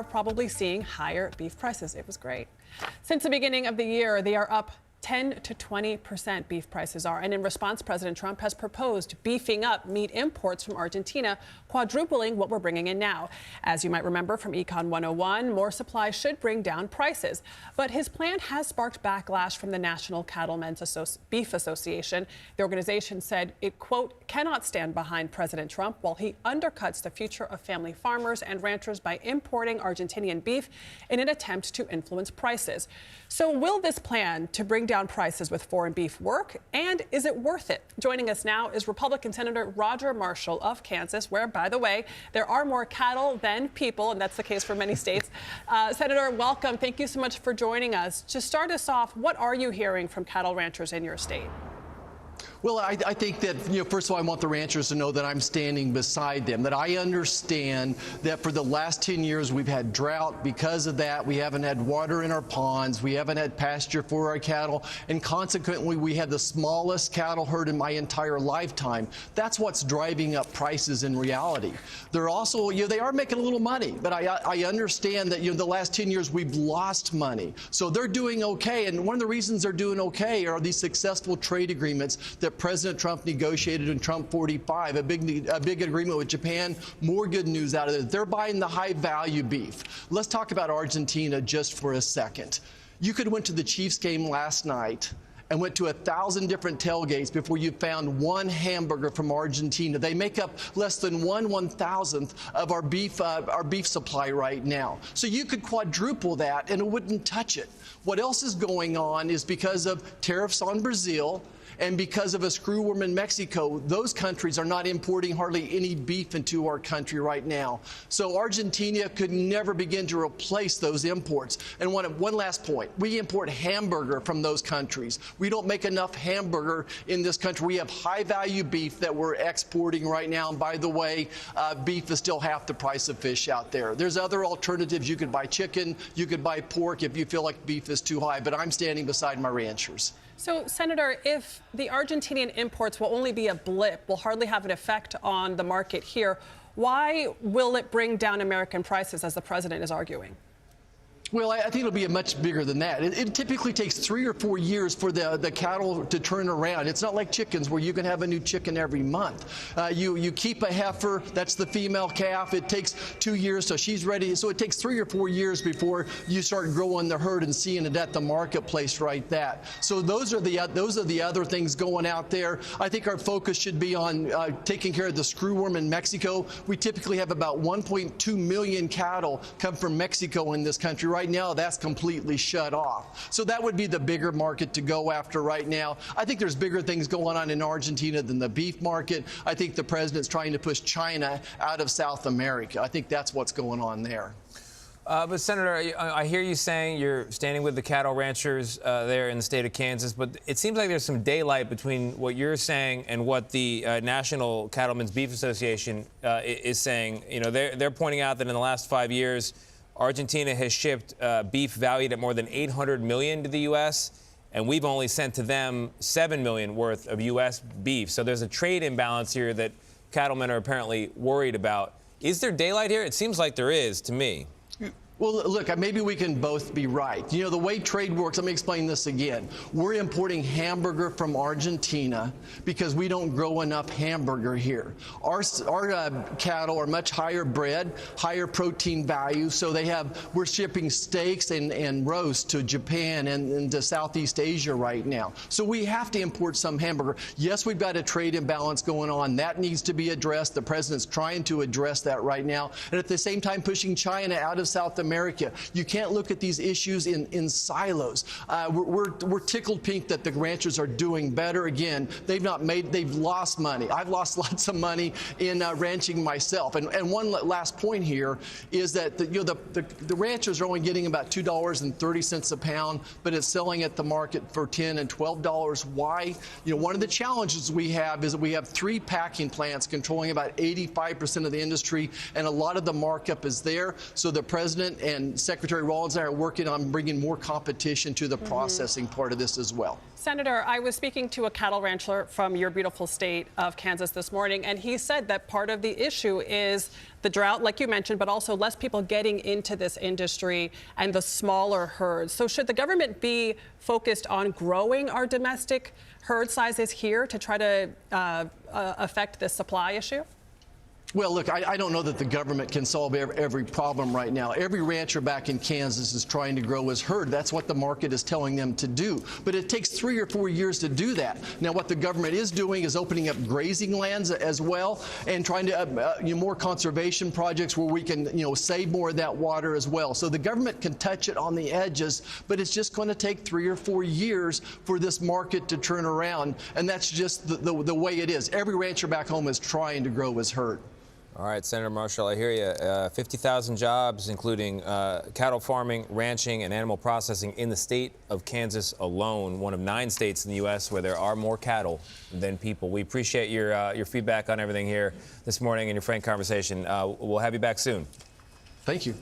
probably seeing higher beef prices. It was great. Since the beginning of the year, they are up 10 to 20% beef prices are. And in response, President Trump has proposed beefing up meat imports from Argentina, quadrupling what we're bringing in now. As you might remember from Econ 101, more supply should bring down prices. But his plan has sparked backlash from the National Cattlemen's Beef Association. The organization said it, quote, cannot stand behind President Trump while he undercuts the future of family farmers and ranchers by importing Argentinian beef in an attempt to influence prices. So will this plan to bring down prices with foreign beef work, and is it worth it? Joining us now is Republican Senator Roger Marshall of Kansas, where, by the way, there are more cattle than people, and that's the case for many states. Senator, welcome. Thank you so much for joining us. To start us off, what are you hearing from cattle ranchers in your state? Well, I think that, first of all, I want the ranchers to know that I'm standing beside them, that I understand that for the last 10 years we've had drought. Because of that, we haven't had water in our ponds, we haven't had pasture for our cattle, and consequently, we had the smallest cattle herd in my entire lifetime. That's what's driving up prices in reality. They're also, they are making a little money, but I understand that, the last 10 years we've lost money. So they're doing okay, and one of the reasons they're doing okay are these successful trade agreements that President Trump negotiated in Trump 45, a big agreement with Japan. More good news out of it. They're buying the high-value beef. Let's talk about Argentina just for a second. You could have went to the Chiefs game last night and went to 1,000 different tailgates before you found one hamburger from Argentina. They make up less than 1/1000th of our beef supply right now. So you could quadruple that and it wouldn't touch it. What else is going on is because of tariffs on Brazil and because of a screwworm in Mexico, those countries are not importing hardly any beef into our country right now. So Argentina could never begin to replace those imports. And one last point, we import hamburger from those countries. We don't make enough hamburger in this country. We have high-value beef that we're exporting right now. And by the way, beef is still half the price of fish out there. There's other alternatives. You could buy chicken, you could buy pork if you feel like beef is too high. But I'm standing beside my ranchers. So, Senator, if the Argentinian imports will only be a blip, will hardly have an effect on the market here, why will it bring down American prices, as the president is arguing? Well, I think it'll be much bigger than that. It typically takes 3 or 4 years for the cattle to turn around. It's not like chickens where you can have a new chicken every month. You keep a heifer, that's the female calf. It takes 2 years, so she's ready. So it takes 3 or 4 years before you start growing the herd and seeing it at the marketplace right that. So those are the other things going out there. I think our focus should be on taking care of the screwworm in Mexico. We typically have about 1.2 million cattle come from Mexico in this country. Right now, that's completely shut off. So that would be the bigger market to go after right now. I think there's bigger things going on in Argentina than the beef market. I think the president's trying to push China out of South America. I think that's what's going on there. But, Senator, I hear you saying you're standing with the cattle ranchers there in the state of Kansas, but it seems like there's some daylight between what you're saying and what the National Cattlemen's Beef Association is saying. They're pointing out that in the last 5 years, Argentina has shipped beef valued at more than $800 million to the U.S., and we've only sent to them $7 million worth of U.S. beef. So there's a trade imbalance here that cattlemen are apparently worried about. Is there daylight here? It seems like there is to me. Well, look, maybe we can both be right. The way trade works, let me explain this again. We're importing hamburger from Argentina because we don't grow enough hamburger here. Our cattle are much higher bred, higher protein value, so we're shipping steaks and roast to Japan and to Southeast Asia right now. So we have to import some hamburger. Yes, we've got a trade imbalance going on. That needs to be addressed. The president's trying to address that right now. And at the same time, pushing China out of South America. You can't look at these issues in silos. We're tickled pink that the ranchers are doing better. Again, they've lost money. I've lost lots of money in ranching myself. And one last point here is that the ranchers are only getting about $2.30 a pound, but it's selling at the market for $10 and $12. Why? One of the challenges we have is that we have 3 packing plants controlling about 85% of the industry, and a lot of the markup is there. So the president and Secretary Rawlins and I are working on bringing more competition to the processing part of this as well. Senator, I was speaking to a cattle rancher from your beautiful state of Kansas this morning, and he said that part of the issue is the drought, like you mentioned, but also less people getting into this industry and the smaller herds. So should the government be focused on growing our domestic herd sizes here to try to affect this supply issue? Well, look, I don't know that the government can solve every problem right now. Every rancher back in Kansas is trying to grow his herd. That's what the market is telling them to do. But it takes 3 or 4 years to do that. Now, what the government is doing is opening up grazing lands as well and trying to more conservation projects where we can save more of that water as well. So the government can touch it on the edges, but it's just going to take 3 or 4 years for this market to turn around. And that's just the way it is. Every rancher back home is trying to grow his herd. All right, Senator Marshall, I hear you. 50,000 jobs, including cattle farming, ranching, and animal processing in the state of Kansas alone, one of 9 states in the U.S. where there are more cattle than people. We appreciate your feedback on everything here this morning and your frank conversation. We'll have you back soon. Thank you.